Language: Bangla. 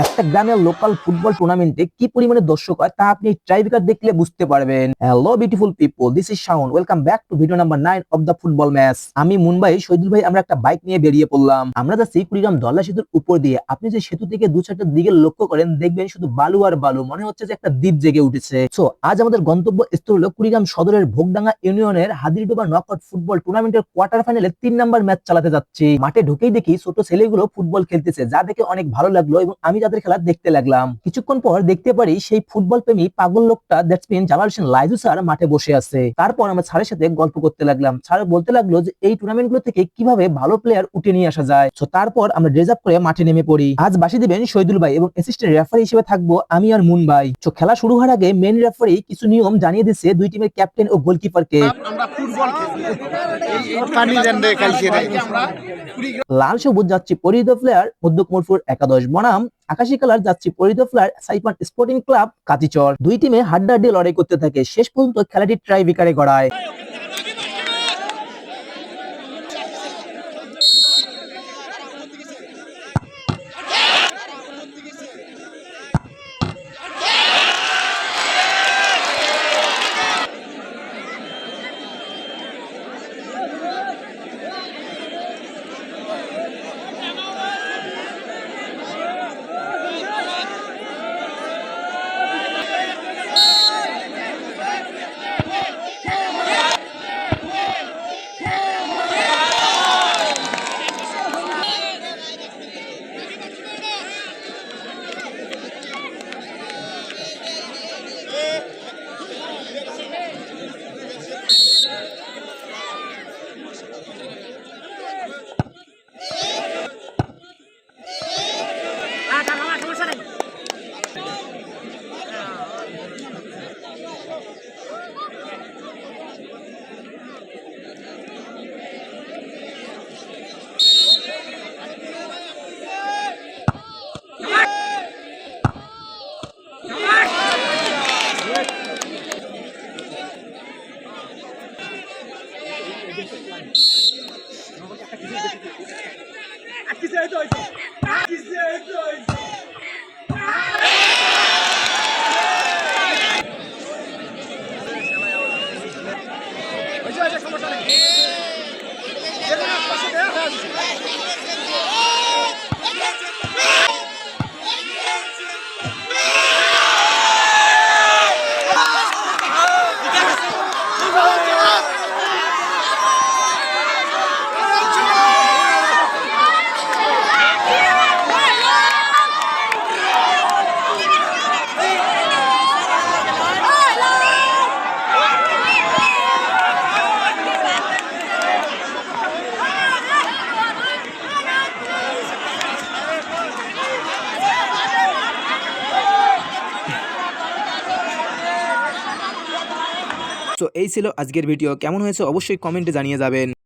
একটা গ্রামের লোকাল ফুটবল টুর্নামেন্টে কি পরিমাণে দর্শক হয় তা আপনি ট্রাইব্রেকার দেখলে বুঝতে পারবেন। Hello beautiful people, this is Shaon. Welcome back to video number 9 of the football match. আমি মুম্বাই শহীদুল ভাই, আমরা একটা বাইক নিয়ে বেরিয়ে পড়লাম। আমরা যাচ্ছি কুড়িগ্রাম ধরলা সেতুর উপর দিয়ে। আপনি যে সেতু থেকে দু চারটার দিকে লক্ষ্য করেন, দেখবেন শুধু বালু আর বালু, মনে হচ্ছে যে একটা দ্বীপ জেগে উঠেছে। সো আজ আমাদের গন্তব্য স্থল হলো কুড়িগ্রাম সদরের ভোগডাঙ্গা ইউনিয়নের হাদিরডোবা নকআউট ফুটবল টুর্নামেন্টের কোয়ার্টার ফাইনালে 3 নাম্বার ম্যাচ চালাতে যাচ্ছি। মাঠে ঢুকেই দেখি ছোট ছেলেগুলো ফুটবল খেলতেছে, যা দেখে অনেক ভালো লাগলো এবং আমি তাদের খেলা দেখতে লাগলাম। কিছুক্ষণ পর দেখতে পারি সেই ফুটবল প্রেমী পাগল লোকটা ব্যাটসম্যান জালাল হোসেন লাইজু স্যার মাঠে বসে আছে। তারপর আমরা স্যারের সাথে গল্প করতে লাগলাম। স্যার বলতে লাগলো যে এই টুর্নামেন্ট গুলো থেকে কিভাবে ভালো প্লেয়ার উঠে নিয়ে আসা যায়। তো তারপর আমরা ড্রেস আপ করে মাঠে নেমে পড়ি। আজ বাসি দিবেন শহীদুল ভাই এবং অ্যাসিস্ট্যান্ট রেফারি হিসেবে থাকবো আমি আর মুন ভাই। তো খেলা শুরু হওয়ার আগে মেন রেফারি কিছু নিয়ম জানিয়ে দিচ্ছে দুই টিমের ক্যাপ্টেন ও গোলকিপারকে। আমরা ফুটবল খেলি। লাল সবুজ যাচ্ছি পরিহিত প্লেয়ার মধ্যকুমরপুর একাদশ বনাম, আকাশী কালার যাচ্ছি পরিহিত প্লেয়ার সাইপান স্পোর্টিং ক্লাব কাতিচর। দুই টিমে হাড্ডাহাড্ডি লড়াই করতে থাকে, শেষ পর্যন্ত খেলাটি ট্রাই বিকারে গড়ায়। তো এই ছিল আজকের ভিডিও। কেমন হয়েছে অবশ্যই কমেন্টে জানিয়ে যাবেন।